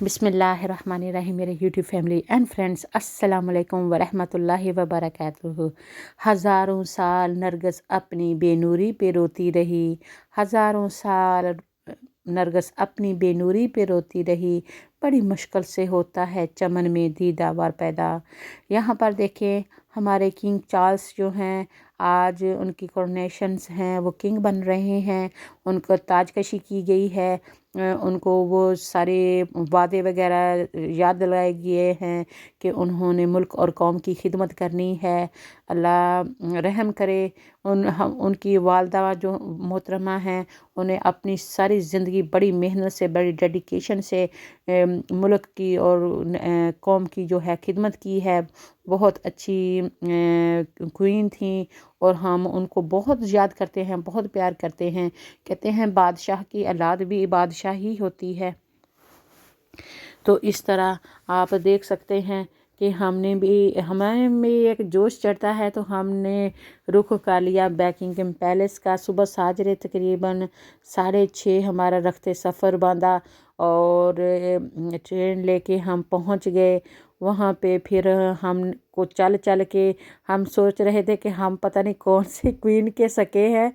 بسم اللہ الرحمن الرحیم میرے یوٹیوب فیملی اینڈ فرینڈس، السلام علیکم ورحمۃ اللہ وبرکاتہ۔ ہزاروں سال نرگس اپنی بے نوری پہ روتی رہی، ہزاروں سال نرگس اپنی بے نوری پہ روتی رہی، بڑی مشکل سے ہوتا ہے چمن میں دیدہ ور پیدا۔ یہاں پر دیکھیں ہمارے کنگ چارلس جو ہیں، آج ان کی کورونیشنز ہیں، وہ کنگ بن رہے ہیں، ان کو تاج کشی کی گئی ہے، ان کو وہ سارے وعدے وغیرہ یاد دلائے گئے ہیں کہ انہوں نے ملک اور قوم کی خدمت کرنی ہے۔ اللہ رحم کرے ان کی والدہ جو محترمہ ہیں، انہیں اپنی ساری زندگی بڑی محنت سے، بڑی ڈیڈیکیشن سے ملک کی اور قوم کی جو ہے خدمت کی ہے۔ بہت اچھی کوئین تھیں اور ہم ان کو بہت یاد کرتے ہیں، بہت پیار کرتے ہیں۔ کہتے ہیں بادشاہ کی اولاد بھی بادشاہ ہی ہوتی ہے۔ تو اس طرح آپ دیکھ سکتے ہیں کہ ہمیں بھی ایک جوش چڑھتا ہے، تو ہم نے رخ کر لیا بیکنگم پیلس کا۔ صبح ساجرے تقریباً 6:30 ہمارا رخت سفر باندھا اور ٹرین لے کے ہم پہنچ گئے وہاں پہ۔ پھر ہم کو چل کے ہم سوچ رہے تھے کہ ہم پتہ نہیں کون سے کوئین کے سکے ہیں،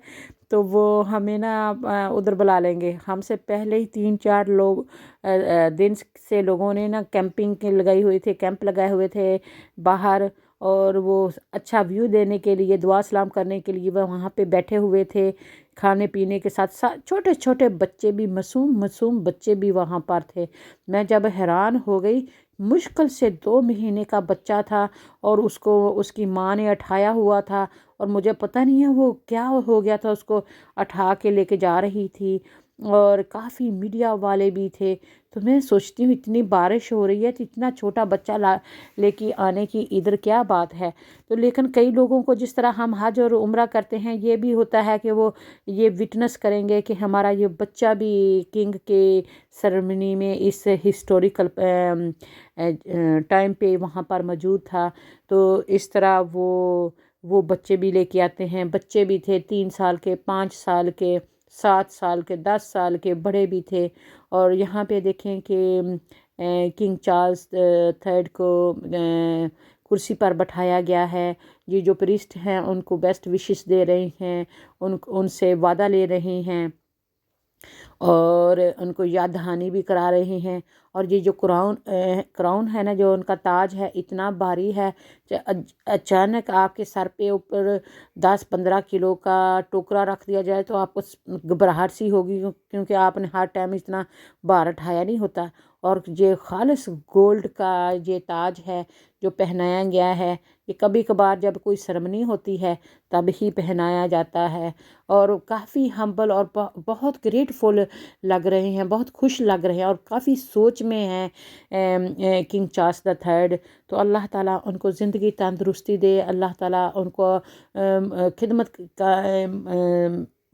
تو وہ ہمیں نا ادھر بلا لیں گے۔ ہم سے پہلے ہی 3-4 دن سے لوگوں نے نا کیمپ لگائے ہوئے تھے باہر، اور وہ اچھا ویو دینے کے لیے، دعا سلام کرنے کے لیے وہ وہاں پہ بیٹھے ہوئے تھے، کھانے پینے کے ساتھ ساتھ چھوٹے چھوٹے بچے بھی، معصوم بچے بھی وہاں پر تھے۔ میں جب حیران ہو گئی، مشکل سے 2 مہینے کا بچہ تھا اور اس کی ماں نے اٹھایا ہوا تھا، اور مجھے پتہ نہیں ہے وہ کیا ہو گیا تھا، اس کو اٹھا کے لے کے جا رہی تھی، اور کافی میڈیا والے بھی تھے۔ تو میں سوچتی ہوں اتنی بارش ہو رہی ہے تو اتنا چھوٹا بچہ لے کے آنے کی ادھر کیا بات ہے۔ تو لیکن کئی لوگوں کو جس طرح ہم حج اور عمرہ کرتے ہیں، یہ بھی ہوتا ہے کہ وہ یہ وٹنس کریں گے کہ ہمارا یہ بچہ بھی کنگ کے سرمنی میں اس ہسٹوریکل ٹائم پہ وہاں پر موجود تھا۔ تو اس طرح وہ بچے بھی لے کے آتے ہیں۔ بچے بھی تھے 3 سال کے، 5 سال کے، 7 سال کے، 10 سال کے، بڑے بھی تھے۔ اور یہاں پہ دیکھیں کہ کنگ چارلس III کو کرسی پر بٹھایا گیا ہے۔ یہ جو پریسٹ ہیں ان کو بیسٹ وشز دے رہے ہیں، ان سے وعدہ لے رہے ہیں، اور ان کو یاد دہانی بھی کرا رہے ہیں۔ اور یہ جو کراؤن ہے نا، جو ان کا تاج ہے، اتنا بھاری ہے کہ اچانک آپ کے سر پہ اوپر 10-15 کلو کا ٹوکرا رکھ دیا جائے تو آپ کو گھبراہٹ سی ہوگی، کیونکہ آپ نے ہر ٹائم اتنا بھار اٹھایا نہیں ہوتا۔ اور یہ خالص گولڈ کا یہ تاج ہے جو پہنایا گیا ہے۔ یہ کبھی کبھار جب کوئی سرمنی ہوتی ہے تب ہی پہنایا جاتا ہے، اور کافی ہمبل اور بہت گریٹفل لگ رہے ہیں، بہت خوش لگ رہے ہیں، اور کافی سوچ میں ہیں کنگ چارلس III۔ تو اللہ تعالیٰ ان کو زندگی تندرستی دے، اللہ تعالیٰ ان کو خدمت کا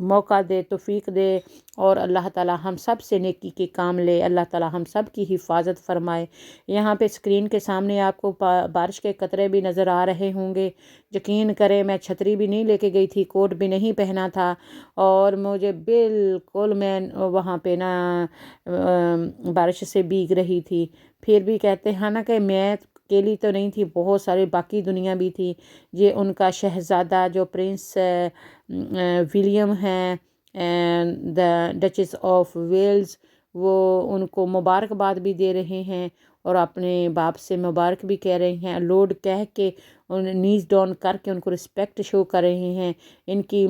موقع دے، توفیق دے، اور اللہ تعالیٰ ہم سب سے نیکی کے کام لے، اللہ تعالیٰ ہم سب کی حفاظت فرمائے۔ یہاں پہ اسکرین کے سامنے آپ کو بارش کے قطرے بھی نظر آ رہے ہوں گے۔ یقین کریں میں چھتری بھی نہیں لے کے گئی تھی، کوٹ بھی نہیں پہنا تھا، اور مجھے بالکل میں وہاں پہ نا بارش سے بھیگ رہی تھی۔ پھر بھی کہتے ہیں نا کہ میں اکیلی تو نہیں تھی، بہت سارے باقی دنیا بھی تھی۔ یہ ان کا شہزادہ جو پرنس ولیم ہیں، دا ڈچس آف ویلز، وہ ان کو مبارکباد بھی دے رہے ہیں، اور اپنے باپ سے مبارک بھی کہہ رہے ہیں، لورڈ کہہ کے نیز ڈاؤن کر کے ان کو رسپیکٹ شو کر رہے ہیں۔ ان کی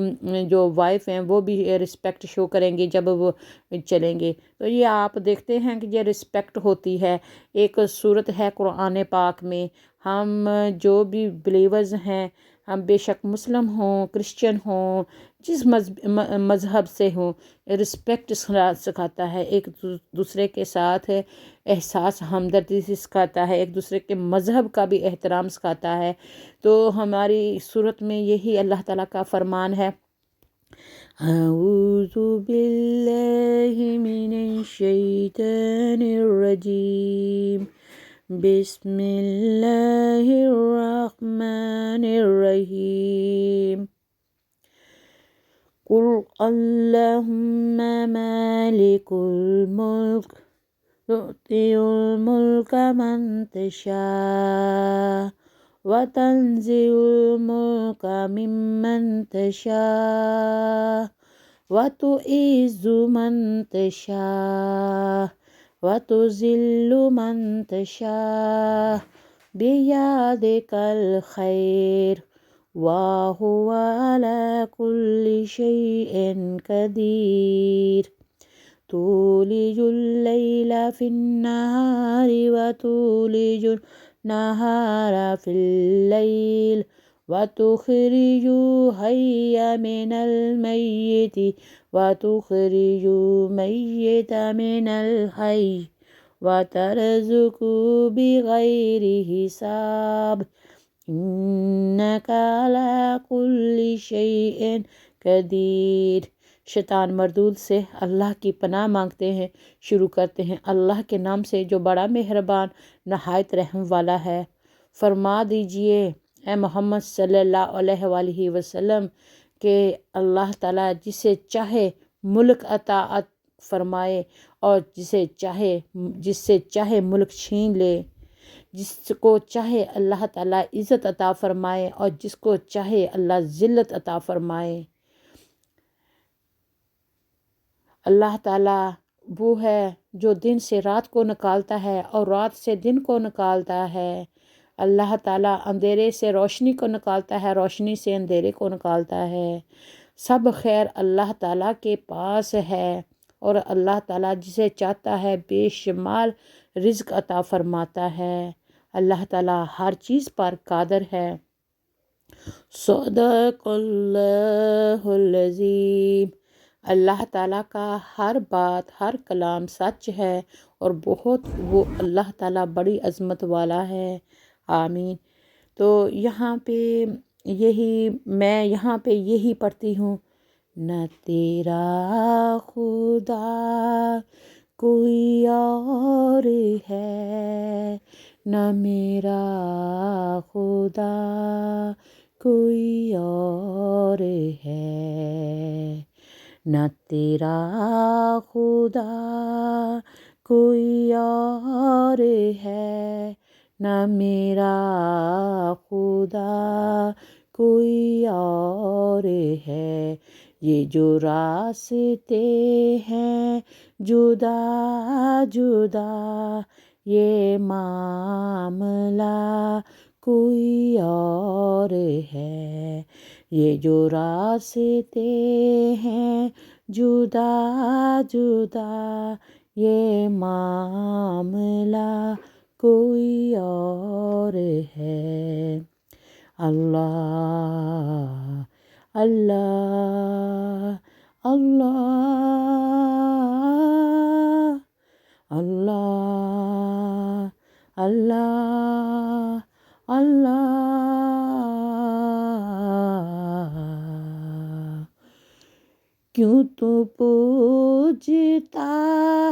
جو وائف ہیں وہ بھی رسپیکٹ شو کریں گے جب وہ چلیں گے۔ تو یہ آپ دیکھتے ہیں کہ یہ رسپیکٹ ہوتی ہے۔ ایک صورت ہے قرآن پاک میں، ہم جو بھی بلیورز ہیں، ہم بے شک مسلم ہوں، کرسچن ہوں، جس مذہب سے ہوں، رسپیکٹ سکھاتا ہے، ایک دوسرے کے ساتھ احساس ہمدردی سے سکھاتا ہے، ایک دوسرے کے مذہب کا بھی احترام سکھاتا ہے۔ تو ہماری صورت میں یہی اللہ تعالیٰ کا فرمان ہے، اعوذ باللہ من الشیطان الرجیم، بسم اللہ الرحمن الرحیم، قل اللہم مالک الملک تؤتی الملک من تشاء وتنزع الملک ممن تشاء وتعز من تشاء وتذل من تشاء بيدك الخير وهو على كل شيء قدير تولج الليل في النهار وتولج النهار في الليل وتخرج الحي من الميت وتخرج الميت من الحي وترزق بغير حساب إنك على كل شيء قدیر۔ شیطان مردود سے اللہ کی پناہ مانگتے ہیں۔ شروع کرتے ہیں اللہ کے نام سے جو بڑا مہربان نہایت رحم والا ہے۔ فرما دیجئے اے محمد صلی اللہ علیہ وآلہ وسلم کہ اللہ تعالیٰ جسے چاہے ملک عطا فرمائے اور جس سے چاہے ملک چھین لے، جس کو چاہے اللہ تعالیٰ عزت عطا فرمائے اور جس کو چاہے اللہ ذلت عطا فرمائے۔ اللہ تعالیٰ وہ ہے جو دن سے رات کو نکالتا ہے اور رات سے دن کو نکالتا ہے۔ اللہ تعالیٰ اندھیرے سے روشنی کو نکالتا ہے، روشنی سے اندھیرے کو نکالتا ہے۔ سب خیر اللہ تعالیٰ کے پاس ہے اور اللہ تعالیٰ جسے چاہتا ہے بے شمار رزق عطا فرماتا ہے۔ اللہ تعالیٰ ہر چیز پر قادر ہے۔ صدق اللہ العظیم۔ اللہ تعالیٰ کا ہر بات ہر کلام سچ ہے اور بہت وہ اللہ تعالیٰ بڑی عظمت والا ہے۔ آمین۔ تو یہاں پہ یہی پڑھتی ہوں، نہ تیرا خدا کوئی اور ہے، نہ میرا خدا کوئی اور ہے، نہ تیرا خدا کوئی اور ہے، نہ میرا خدا کوئی اور ہے۔ یہ جو راستے ہیں جدا جدا، یہ معاملہ کوئی اور ہے۔ یہ جو راستے ہیں جدا جدا، یہ معاملہ کوئی اور ہے۔ اللہ اللہ اللہ اللہ اللہ اللہ۔ کیوں تو پوجتا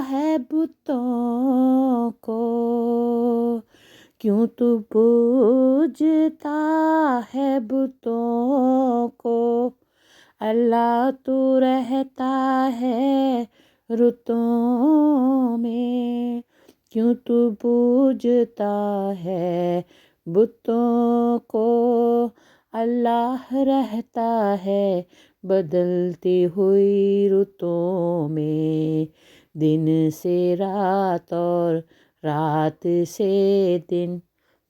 ہے بتوں کو، کیوں تو پوجتا ہے بتوں کو، اللہ تو رہتا ہے رتوں میں۔ کیوں تو پوجتا ہے بتوں کو، اللہ رہتا ہے بدلتی ہوئی رتوں میں۔ دن سے رات اور رات سے دن،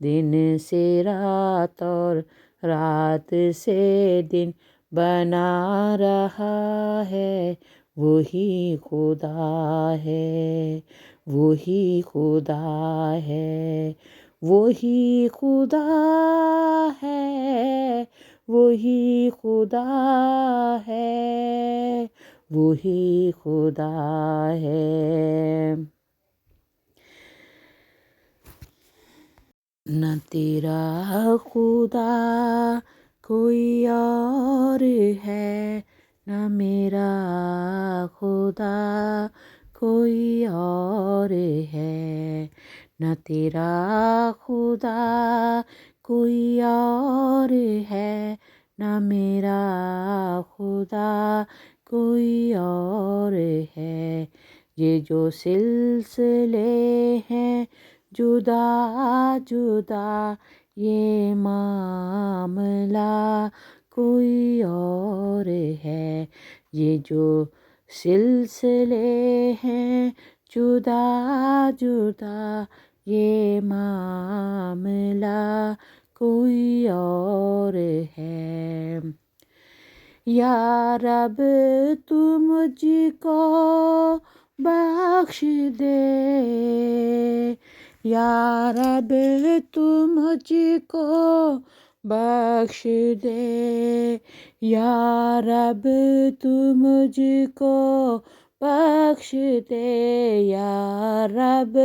دن سے رات اور رات سے دن بنا رہا ہے، وہی خدا ہے، وہی خدا ہے، وہی خدا ہے، وہی خدا ہے، وہی خدا ہے۔ نہ تیرا خدا کوئی اور ہے، نہ میرا خدا کوئی اور ہے، نہ تیرا خدا کوئی اور ہے، نہ میرا خدا کوئی اور ہے۔ یہ جو سلسلے ہیں جدا جدا، یہ معاملہ کوئی اور ہے۔ یہ جو سلسلے ہیں جدا جدا، یہ معاملہ کوئی اور ہے۔ یا رب تو مجھ کو بخش دے، یا رب تو مجھ کو بخش دے، یا رب تو مجھ کو بخش دے، یا رب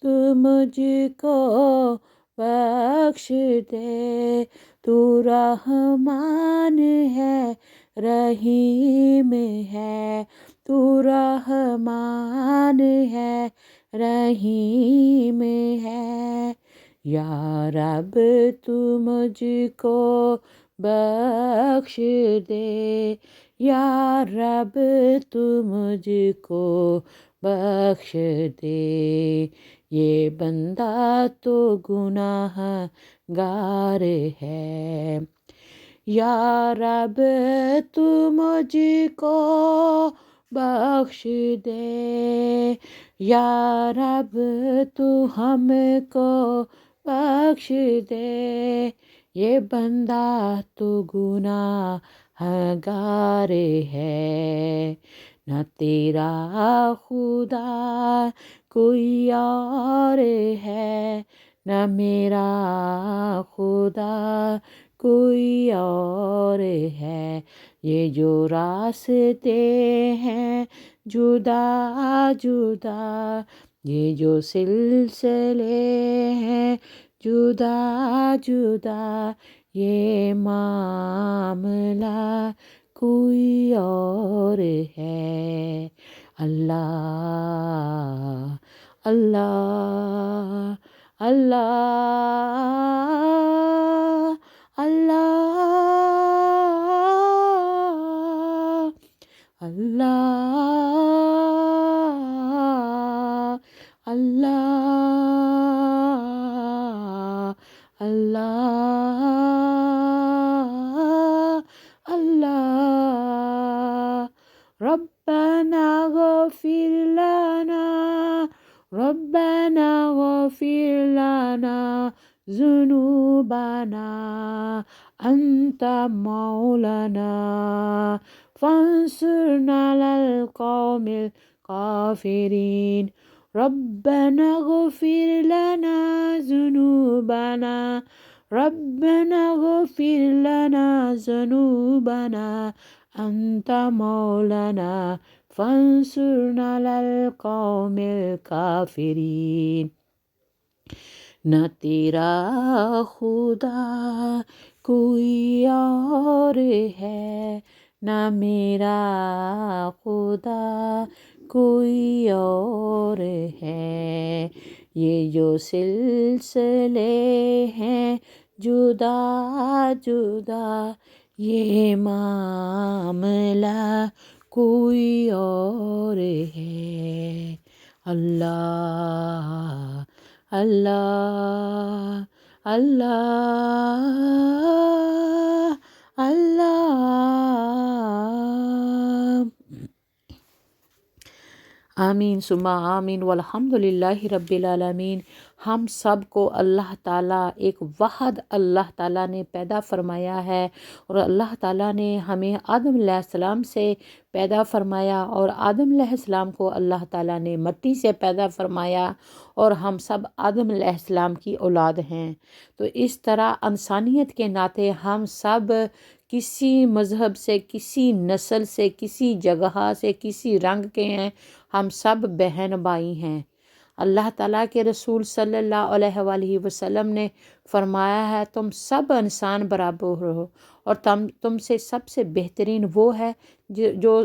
تو مجھ کو بخش دے۔ تو رحمان ہے رحیم ہے، تو رحمان ہے رحیم ہے۔ یا رب تو مجھ کو بخش دے، یا رب تو مجھ کو بخش دے۔ یہ بندہ تو گناہ گار ہے، یا رب تو مجھ کو بخش دے، یا رب تو ہم کو بخش دے۔ یہ بندہ تو گناہ گار ہے، نہ تیرا خدا کوئی اور ہے، نہ میرا خدا کوئی اور ہے۔ یہ جو راستے ہیں جدا جدا، یہ جو سلسلے ہیں جدا جدا، یہ معاملہ کوئی اور ہے۔ اللہ اللہ اللہ اللہ اللہ اللہ اللہ اللہ۔ ربنا اغفر لنا، ربنا اغفر لنا ذنوبنا، انت مولانا فانصرنا على القوم الكافرين۔ ربنا اغفر لنا ذنوبنا، ربنا اغفر لنا ذنوبنا، انت مولانا فانصرنا على القوم الكافرين۔ نہ تیرا خدا کوئی اور ہے، نہ میرا خدا کوئی اور ہے۔ یہ جو سلسلے ہیں جدا جدا، یہ معاملہ کوئی اور ہے۔ اللہ اللہ اللہ اللہ۔ آمین ثم آمین والحمدللہ رب العالمین۔ ہم سب کو اللہ تعالیٰ ایک واحد اللہ تعالیٰ نے پیدا فرمایا ہے، اور اللہ تعالیٰ نے ہمیں آدم علیہ السلام سے پیدا فرمایا، اور آدم علیہ السلام کو اللہ تعالیٰ نے مٹی سے پیدا فرمایا، اور ہم سب آدم علیہ السلام کی اولاد ہیں۔ تو اس طرح انسانیت کے ناطے ہم سب کسی مذہب سے، کسی نسل سے، کسی جگہ سے، کسی رنگ کے ہیں، ہم سب بہن بھائی ہیں۔ اللہ تعالیٰ کے رسول صلی اللہ علیہ وآلہ وسلم نے فرمایا ہے، تم سب انسان برابر ہو، اور تم سے سب سے بہترین وہ ہے جو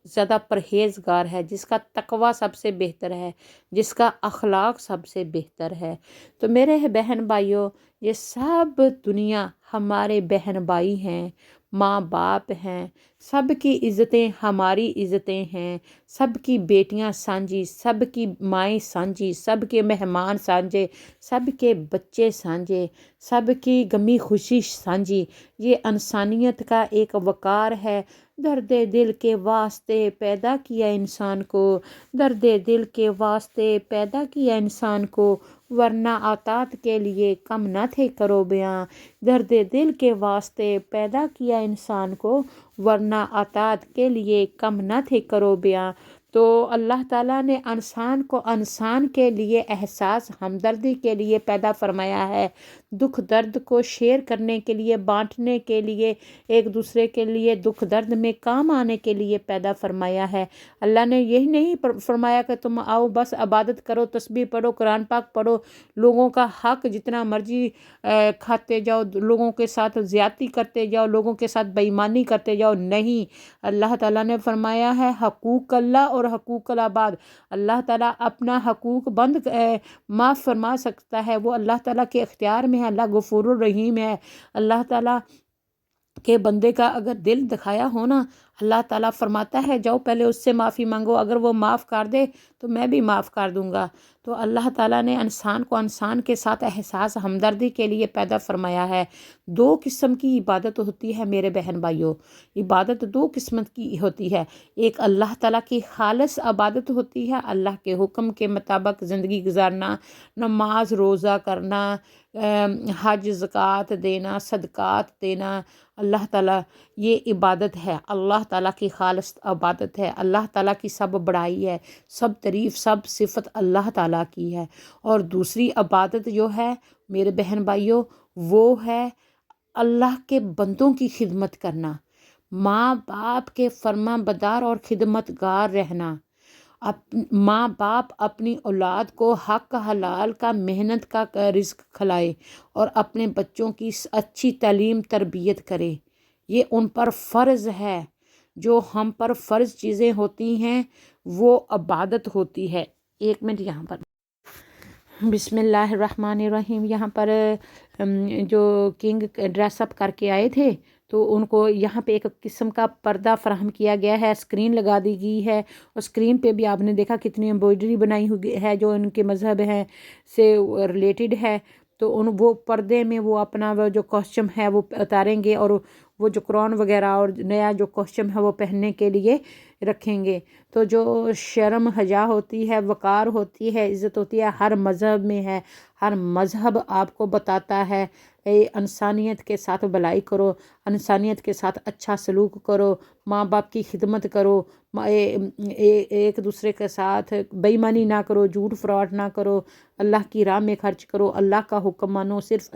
زیادہ پرہیزگار ہے، جس کا تقوی سب سے بہتر ہے، جس کا اخلاق سب سے بہتر ہے۔ تو میرے بہن بھائیوں، یہ سب دنیا ہمارے بہن بھائی ہیں، ماں باپ ہیں، سب کی عزتیں ہماری عزتیں ہیں، سب کی بیٹیاں سانجھی، سب کی مائیں سانجھی، سب کے مہمان سانجھے، سب کے بچے سانجھے، سب کی غمی خوشی سانجھی۔ یہ انسانیت کا ایک وقار ہے۔ درد دل کے واسطے پیدا کیا انسان کو، درد دل کے واسطے پیدا کیا انسان کو، ورنہ عطات کے لیے کم نہ تھے کرو بیاں۔ درد دل کے واسطے پیدا کیا انسان کو، ورنہ عطات کے لیے کم نہ تھے کرو بیاں۔ تو اللہ تعالیٰ نے انسان کو انسان کے لیے احساس ہمدردی کے لیے پیدا فرمایا ہے، دکھ درد کو شیئر کرنے کے لیے، بانٹنے کے لیے، ایک دوسرے کے لیے دکھ درد میں کام آنے کے لیے پیدا فرمایا ہے۔ اللہ نے یہی نہیں فرمایا کہ تم آؤ بس عبادت کرو، تسبیح پڑھو، قرآن پاک پڑھو، لوگوں کا حق جتنا مرضی کھاتے جاؤ، لوگوں کے ساتھ زیادتی کرتے جاؤ، لوگوں کے ساتھ بے ایمانی کرتے جاؤ۔ نہیں، اللہ تعالیٰ نے فرمایا ہے حقوق اللہ اور حقوق العباد۔ اللہ تعالیٰ اپنا حقوق بند معاف فرما سکتا ہے، وہ اللہ تعالیٰ کے اختیار میں ہے۔ اللہ غفور الرحیم ہے۔ اللہ تعالیٰ کہ بندے کا اگر دل دکھایا ہو نا، اللہ تعالیٰ فرماتا ہے جاؤ پہلے اس سے معافی مانگو، اگر وہ معاف کر دے تو میں بھی معاف کر دوں گا۔ تو اللہ تعالیٰ نے انسان کو انسان کے ساتھ احساس ہمدردی کے لیے پیدا فرمایا ہے۔ دو قسم کی عبادت ہوتی ہے میرے بہن بھائیوں، عبادت دو قسمت کی ہوتی ہے۔ ایک اللہ تعالیٰ کی خالص عبادت ہوتی ہے، اللہ کے حکم کے مطابق زندگی گزارنا، نماز روزہ کرنا، حج زکوٰۃ دینا، صدقات دینا۔ اللہ تعالیٰ یہ عبادت ہے، اللہ تعالیٰ کی خالص عبادت ہے، اللہ تعالیٰ کی سب بڑائی ہے، سب تعریف، سب صفت اللہ تعالیٰ کی ہے۔ اور دوسری عبادت جو ہے میرے بہن بھائیوں، وہ ہے اللہ کے بندوں کی خدمت کرنا، ماں باپ کے فرما بردار اور خدمت گار رہنا۔ ماں باپ اپنی اولاد کو حق حلال کا، محنت کا رزق کھلائے اور اپنے بچوں کی اچھی تعلیم تربیت کرے، یہ ان پر فرض ہے۔ جو ہم پر فرض چیزیں ہوتی ہیں وہ عبادت ہوتی ہے۔ ایک منٹ یہاں پر بسم اللہ الرحمن الرحیم، یہاں پر جو کنگ ڈریس اپ کر کے آئے تھے تو ان کو یہاں پہ ایک قسم کا پردہ فراہم کیا گیا ہے، اسکرین لگا دی گئی ہے، اور اسکرین پہ بھی آپ نے دیکھا کتنی ایمبرائڈری بنائی ہوئی ہے جو ان کے مذہب ہے سے ریلیٹڈ ہے۔ تو وہ پردے میں وہ اپنا وہ جو کاسٹیوم ہے وہ اتاریں گے، اور وہ جو قرآن وغیرہ اور نیا جو کاسٹیوم ہے وہ پہننے کے لیے رکھیں گے۔ تو جو شرم حیا ہوتی ہے، وقار ہوتی ہے، عزت ہوتی ہے، ہر مذہب میں ہے۔ ہر مذہب آپ کو بتاتا ہے انسانیت کے ساتھ بھلائی کرو، انسانیت کے ساتھ اچھا سلوک کرو، ماں باپ کی خدمت کرو، ایک دوسرے کے ساتھ بے ایمانی نہ کرو، جھوٹ فراڈ نہ کرو، اللہ کی راہ میں خرچ کرو، اللہ کا حکم مانو، صرف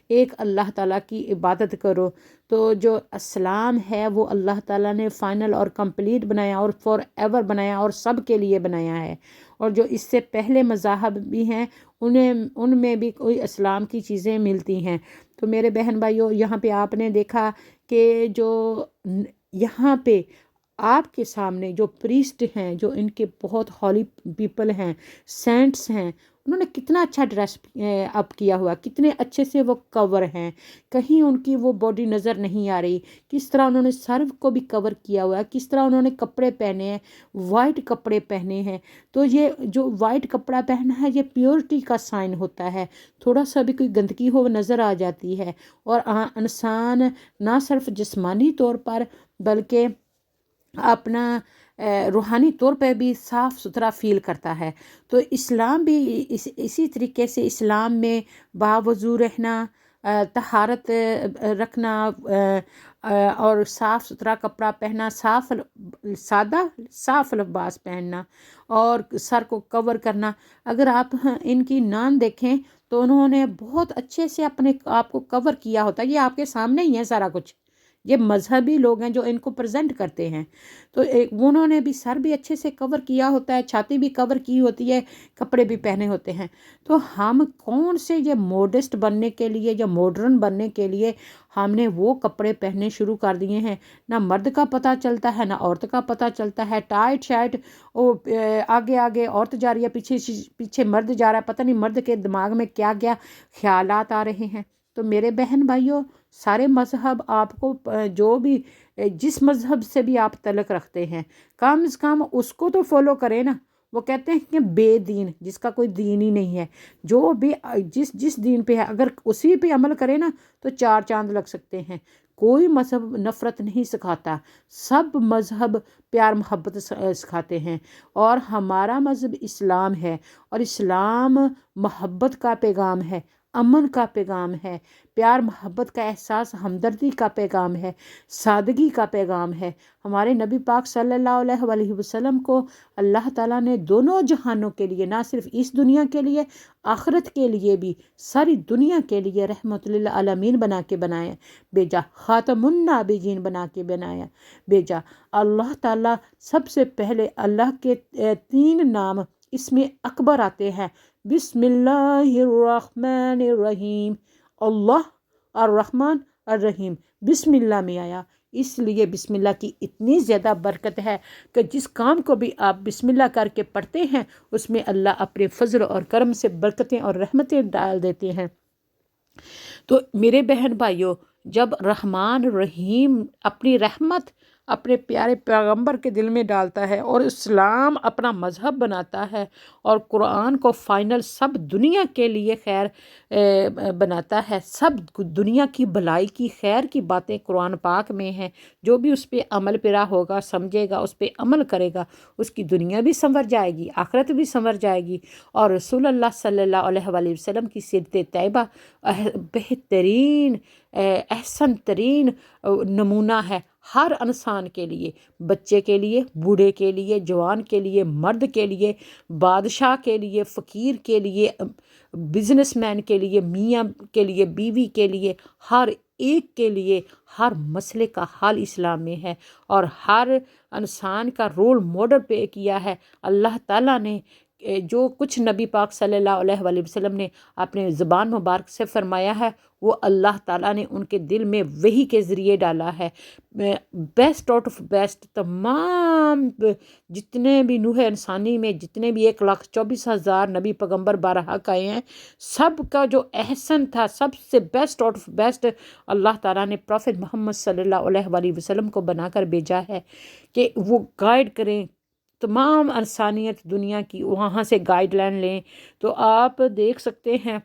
ایک اللہ تعالیٰ کی عبادت کرو۔ تو جو اسلام ہے وہ اللہ تعالیٰ نے فائنل اور کمپلیٹ بنایا اور فار ایور بنایا اور سب کے لیے بنایا ہے۔ اور جو اس سے پہلے مذاہب بھی ہیں ان میں بھی کوئی اسلام کی چیزیں ملتی ہیں۔ تو میرے بہن بھائیوں، یہاں پہ آپ نے دیکھا کہ جو یہاں پہ آپ کے سامنے جو پریسٹ ہیں، جو ان کے بہت ہولی پیپل ہیں، سینٹس ہیں، انہوں نے کتنا اچھا ڈریس اپ کیا ہوا، کتنے اچھے سے وہ کور ہیں، کہیں ان کی وہ باڈی نظر نہیں آ رہی، کس طرح انہوں نے سر کو بھی کور کیا ہوا ہے، کس طرح انہوں نے کپڑے پہنے ہیں، وائٹ کپڑے پہنے ہیں۔ تو یہ جو وائٹ کپڑا پہنا ہے یہ پیورٹی کا سائن ہوتا ہے، تھوڑا سا بھی کوئی گندگی ہو نظر آ جاتی ہے، اور انسان نہ صرف جسمانی طور پر بلکہ اپنا روحانی طور پہ بھی صاف ستھرا فیل کرتا ہے۔ تو اسلام بھی اسی طریقے سے، اسلام میں باوضو رہنا، طہارت رکھنا، اور صاف ستھرا کپڑا پہننا، صاف لباس پہننا، اور سر کو کور کرنا۔ اگر آپ ان کی نان دیکھیں تو انہوں نے بہت اچھے سے اپنے آپ کو کور کیا ہوتا ہے، یہ آپ کے سامنے ہی ہے سارا کچھ، یہ مذہبی لوگ ہیں جو ان کو پریزنٹ کرتے ہیں۔ تو انہوں نے بھی سر بھی اچھے سے کور کیا ہوتا ہے، چھاتی بھی کور کی ہوتی ہے، کپڑے بھی پہنے ہوتے ہیں۔ تو ہم کون سے یہ موڈسٹ بننے کے لیے یا ماڈرن بننے کے لیے ہم نے وہ کپڑے پہننے شروع کر دیے ہیں، نہ مرد کا پتہ چلتا ہے نہ عورت کا پتہ چلتا ہے، ٹائٹ شائٹ، آگے آگے عورت جا رہی ہے، پیچھے پیچھے مرد جا رہا ہے، پتہ نہیں مرد کے دماغ میں کیا کیا خیالات آ رہے ہیں۔ تو میرے بہن بھائیوں، سارے مذہب آپ کو جو بھی جس مذہب سے بھی آپ تعلق رکھتے ہیں، کم از کم اس کو تو فالو کریں نا۔ وہ کہتے ہیں کہ بے دین، جس کا کوئی دین ہی نہیں ہے، جو بھی جس دین پہ ہے، اگر اسی پہ عمل کرے نا تو 4 چاند لگ سکتے ہیں۔ کوئی مذہب نفرت نہیں سکھاتا، سب مذہب پیار محبت سکھاتے ہیں، اور ہمارا مذہب اسلام ہے، اور اسلام محبت کا پیغام ہے، امن کا پیغام ہے، پیار محبت کا احساس، ہمدردی کا پیغام ہے، سادگی کا پیغام ہے۔ ہمارے نبی پاک صلی اللہ علیہ وسلم کو اللہ تعالیٰ نے دونوں جہانوں کے لیے، نہ صرف اس دنیا کے لیے، آخرت کے لیے بھی، ساری دنیا کے لیے رحمت للعالمین بنا کے بنایا بھیجا، خاتم النبیین بنا کے بنایا بھیجا۔ اللہ تعالیٰ سب سے پہلے، اللہ کے 3 نام اس میں اکبر آتے ہیں، بسم اللہ الرحمن الرحیم، اللہ الرحمن الرحیم، بسم اللہ میں آیا۔ اس لیے بسم اللہ کی اتنی زیادہ برکت ہے کہ جس کام کو بھی آپ بسم اللہ کر کے پڑھتے ہیں، اس میں اللہ اپنے فضل اور کرم سے برکتیں اور رحمتیں ڈال دیتے ہیں۔ تو میرے بہن بھائیوں، جب رحمان رحیم اپنی رحمت اپنے پیارے پیغمبر کے دل میں ڈالتا ہے، اور اسلام اپنا مذہب بناتا ہے، اور قرآن کو فائنل سب دنیا کے لیے خیر بناتا ہے، سب دنیا کی بھلائی کی خیر کی باتیں قرآن پاک میں ہیں، جو بھی اس پہ عمل پیرا ہوگا، سمجھے گا، اس پہ عمل کرے گا، اس کی دنیا بھی سنور جائے گی، آخرت بھی سنور جائے گی۔ اور رسول اللہ صلی اللہ علیہ وآلہ وسلم کی سیرت طیبہ بہترین احسن ترین نمونہ ہے ہر انسان کے لیے، بچے کے لیے، بوڑھے کے لیے، جوان کے لیے، مرد کے لیے، بادشاہ کے لیے، فقیر کے لیے، بزنس مین کے لیے، میاں کے لیے، بیوی کے لیے، ہر ایک کے لیے ہر مسئلے کا حل اسلام میں ہے، اور ہر انسان کا رول ماڈل پہ کیا ہے اللہ تعالیٰ نے۔ جو کچھ نبی پاک صلی اللہ علیہ وآلہ وسلم نے اپنے زبان مبارک سے فرمایا ہے، وہ اللہ تعالیٰ نے ان کے دل میں وحی کے ذریعے ڈالا ہے۔ بیسٹ آؤٹ آف بیسٹ تمام جتنے بھی نوح انسانی میں جتنے بھی 1,24,000 نبی پیغمبر بارحق آئے ہیں، سب کا جو احسن تھا، سب سے بیسٹ آؤٹ آف بیسٹ اللہ تعالیٰ نے پروفٹ محمد صلی اللہ علیہ وآلہ وسلم کو بنا کر بھیجا ہے کہ وہ گائیڈ کریں تمام انسانیت دنیا کی، وہاں سے گائیڈ لائن لیں۔ تو آپ دیکھ سکتے ہیں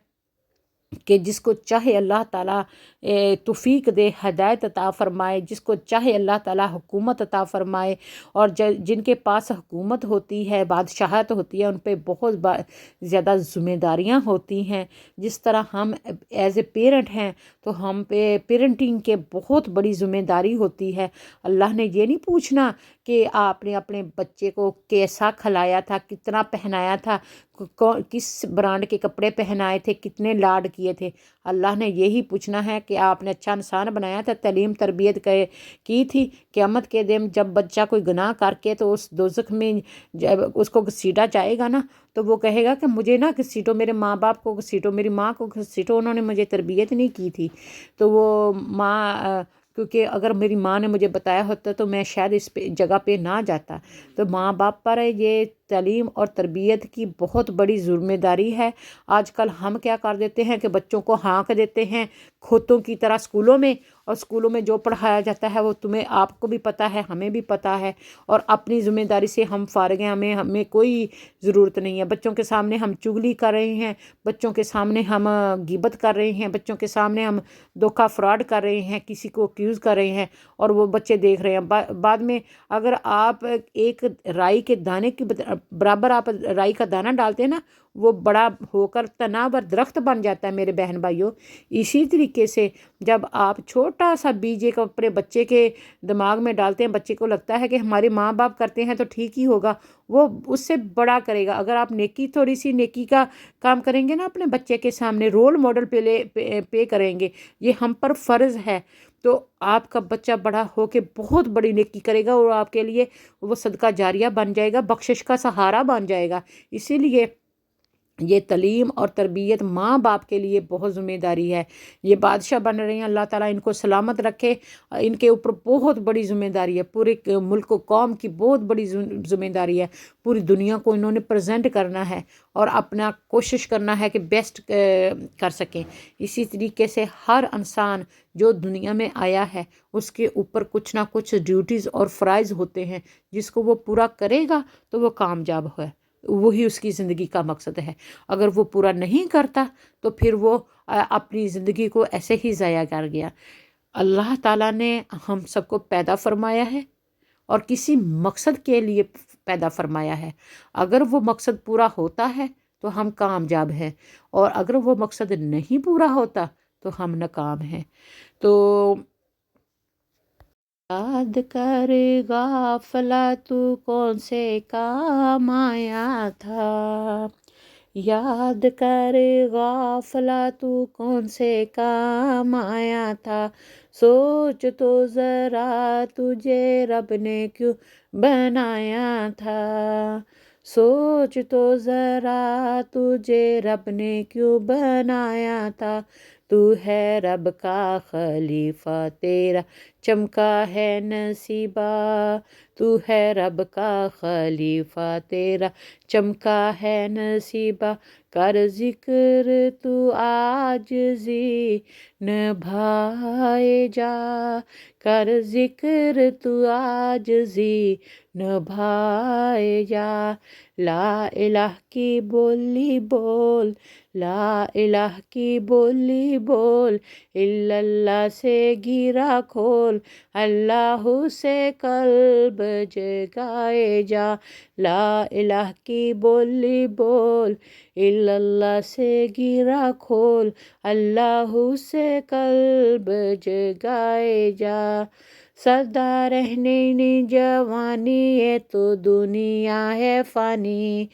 کہ جس کو چاہے اللہ تعالیٰ توفیق دے، ہدایت عطا فرمائے، جس کو چاہے اللہ تعالیٰ حکومت عطا فرمائے، اور جن کے پاس حکومت ہوتی ہے، بادشاہت ہوتی ہے، ان پہ بہت زیادہ ذمہ داریاں ہوتی ہیں۔ جس طرح ہم ایز اے پیرنٹ ہیں تو ہم پہ پیرنٹنگ کے بہت بڑی ذمہ داری ہوتی ہے۔ اللہ نے یہ نہیں پوچھنا کہ آپ نے اپنے بچے کو کیسا کھلایا تھا، کتنا پہنایا تھا، کس برانڈ کے کپڑے پہنائے تھے، کتنے لاڈ کیے تھے۔ اللہ نے یہی پوچھنا ہے کہ آپ نے اچھا انسان بنایا تھا، تعلیم تربیت کی تھی۔ قیامت کے دن جب بچہ کوئی گناہ کر کے تو اس دوزخ میں جب اس کو گھسیٹا جائے گا نا، تو وہ کہے گا کہ مجھے نہ گھسیٹو، میرے ماں باپ کو گھسیٹو، میری ماں کو گھسیٹو، انہوں نے مجھے تربیت نہیں کی تھی۔ تو وہ ماں، کیونکہ اگر میری ماں نے مجھے بتایا ہوتا تو میں شاید اس جگہ پہ نہ جاتا۔ تو ماں باپ پر یہ تعلیم اور تربیت کی بہت بڑی ذمہ داری ہے۔ آج کل ہم کیا کر دیتے ہیں کہ بچوں کو ہانک دیتے ہیں کھوتوں کی طرح اسکولوں میں، اور اسکولوں میں جو پڑھایا جاتا ہے وہ آپ کو بھی پتہ ہے، ہمیں بھی پتہ ہے، اور اپنی ذمہ داری سے ہم فارغ ہیں، ہمیں کوئی ضرورت نہیں ہے۔ بچوں کے سامنے ہم چغلی کر رہے ہیں، بچوں کے سامنے ہم غیبت کر رہے ہیں، بچوں کے سامنے ہم دھوکہ فراڈ کر رہے ہیں، کسی کو ایکیوز کر رہے ہیں، اور وہ بچے دیکھ رہے ہیں۔ بعد میں اگر آپ ایک رائی کے دانے کے برابر آپ رائی کا دانہ ڈالتے ہیں نا، وہ بڑا ہو کر تناور درخت بن جاتا ہے میرے بہن بھائیوں۔ اسی طریقے سے جب آپ چھوٹا سا بیج کو اپنے بچے کے دماغ میں ڈالتے ہیں، بچے کو لگتا ہے کہ ہمارے ماں باپ کرتے ہیں تو ٹھیک ہی ہوگا، وہ اس سے بڑا کرے گا۔ اگر آپ تھوڑی سی نیکی کا کام کریں گے نا، اپنے بچے کے سامنے رول ماڈل پے کریں گے، یہ ہم پر فرض ہے، تو آپ کا بچہ بڑا ہو کے بہت بڑی نیکی کرے گا، اور آپ کے لیے وہ صدقہ جاریہ بن جائے گا، بخشش کا سہارا بن جائے گا۔ اسی لیے یہ تعلیم اور تربیت ماں باپ کے لیے بہت ذمہ داری ہے۔ یہ بادشاہ بن رہے ہیں، اللہ تعالیٰ ان کو سلامت رکھے، ان کے اوپر بہت بڑی ذمہ داری ہے، پورے ملک و قوم کی بہت بڑی ذمہ داری ہے، پوری دنیا کو انہوں نے پریزنٹ کرنا ہے اور اپنا کوشش کرنا ہے کہ بیسٹ کر سکیں۔ اسی طریقے سے ہر انسان جو دنیا میں آیا ہے اس کے اوپر کچھ نہ کچھ ڈیوٹیز اور فرائض ہوتے ہیں، جس کو وہ پورا کرے گا تو وہ کامیاب ہے، وہی اس کی زندگی کا مقصد ہے۔ اگر وہ پورا نہیں کرتا تو پھر وہ اپنی زندگی کو ایسے ہی ضائع کر گیا۔ اللہ تعالیٰ نے ہم سب کو پیدا فرمایا ہے اور کسی مقصد کے لیے پیدا فرمایا ہے۔ اگر وہ مقصد پورا ہوتا ہے تو ہم کامیاب ہیں، اور اگر وہ مقصد نہیں پورا ہوتا تو ہم ناکام ہیں۔ تو یاد کر غافلہ تو کون سے کام آیا تھا، یاد کر غافلہ تو کون سے کام آیا تھا، سوچ تو ذرا تجھے رب نے کیوں بنایا تھا، سوچ تو ذرا تجھے رب نے کیوں بنایا تھا، تو ہے رب کا خلیفہ تیرا چمکا ہے نصیبہ، تو ہے رب کا خلیفہ تیرا چمکا ہے نصیبہ، کر ذکر تو عاجزی نبھائے جا، کر ذکر تو عاجزی نبھائے جا، لا الہ کی بولی بول، لا الہ کی بولی بول، الا اللہ سے گرا کھول، اللہ سے قلب جگائے جا، لا الہ کی بولی بول، الا اللہ سے گرا کھول، اللہ سے قلب جگائے جا، سدا رہنے نہیں جوانی ہے تو دنیا ہے فانی،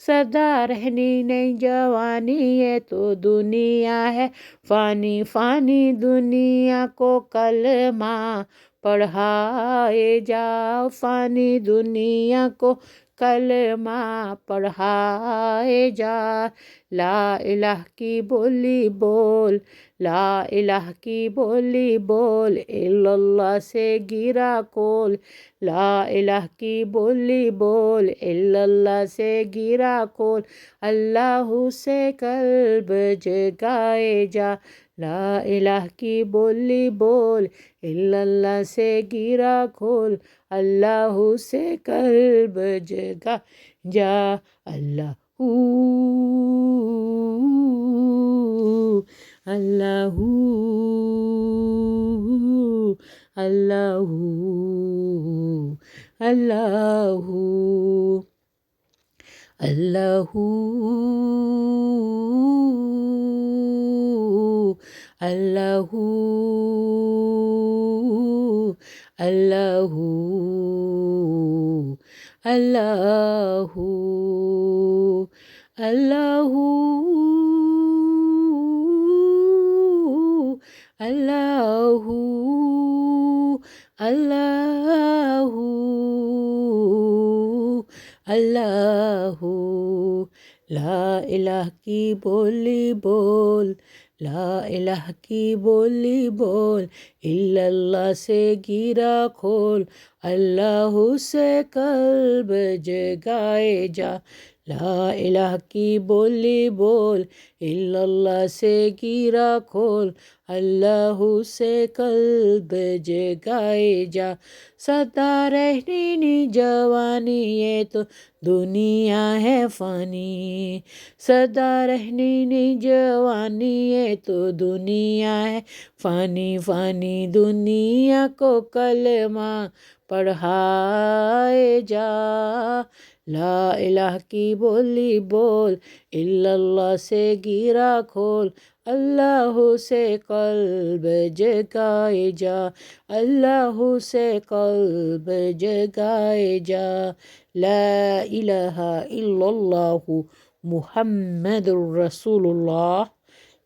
سدا رہنی نہیں جوانی ہے تو دنیا ہے فانی، فانی دنیا کو کلمہ پڑھائے جاؤ، فانی دنیا کو کلمہ پڑھائے جا، لا الہ کی بولی بول، لا الہ کی بولی بول، الا اللہ سے گرا کھول، لا الہ کی بولی بول، الا اللہ سے گرا کھول، اللہ سے قلب جگائے جا، لا الہ کی بولی بول، الا اللہ سے گرا کھول، اللہ سے قلب جگا جا، اللہ اللہ اللہ اللہ اللہ اللہ اللہ اللہ اللہ اللہ اللہ اللہ، لا الہ کی بولی بول، لا الہ کی بولی بول، الا اللہ سے گرا کھول، اللہ سے قلب جگائے جا، لا الہ کی بولی بول، الا اللہ سے گرا کھول، اللہ سے قلب جگائے جا، سدا رہنی نہیں جوانی یہ تو دنیا ہے فانی، سدا رہنی نہیں جوانی یہ تو دنیا ہے فانی، فانی دنیا کو کلمہ پڑھائے جا، لا الہ کی بولی بول، الا اللہ سے گرا کھول، اللہ سے قلب جگائے جا، اللہ سے قلب جگائے جا، لا الہ الا اللہ محمد الرسول اللہ،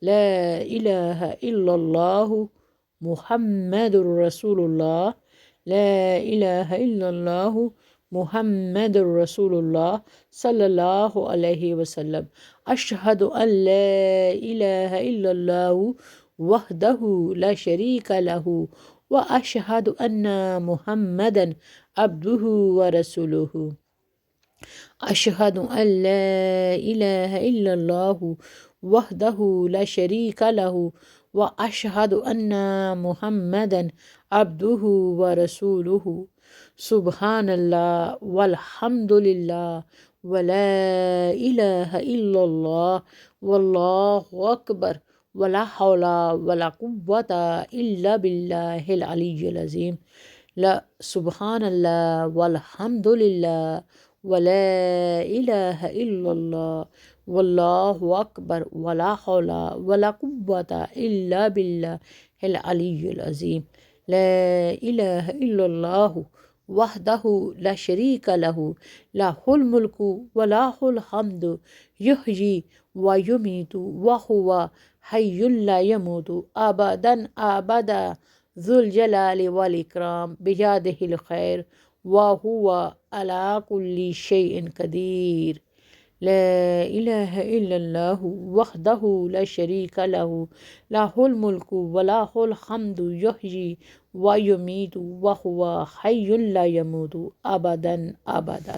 لا الہ الا اللہ محمد الرسول اللہ، لا الہ الا اللہ محمد رسول اللہ صلی اللہ علیہ وسلم۔ اشہد ان لا الہ الا اللہ وحدہ لا شریک لہ واشہد ان محمدا عبدہ ورسولہ۔ اشہد ان لا الہ الا اللہ وحدہ لا شریک لہ واشہد ان محمدا عبدہ ورسولہ۔ سبحان اللہ والحمد للہ ولا الہ الا اللہ واللہ اکبر ولا حول ولا قوة الا باللہ العلی العظیم۔ لا سبحان اللہ والحمد للہ ولا الہ الا اللہ واللہ اکبر ولا حول ولا قوة الا باللہ العلی العظیم۔ لا الہ الا اللہ وحدہ لا شریک لہ لہ الملک ولہ الحمد یحیی ویمیت وہو حی لا یموت ابدا ابدا ذو الجلال والاکرام بیدہ الخیر وہو علی کل شیء قدیر۔ لا الہ الا اللہ وحدہ لا شریک لہ لہ الملک ولہ الحمد یحیی ویمیت وہو حی لا یموت ابدا ابدا۔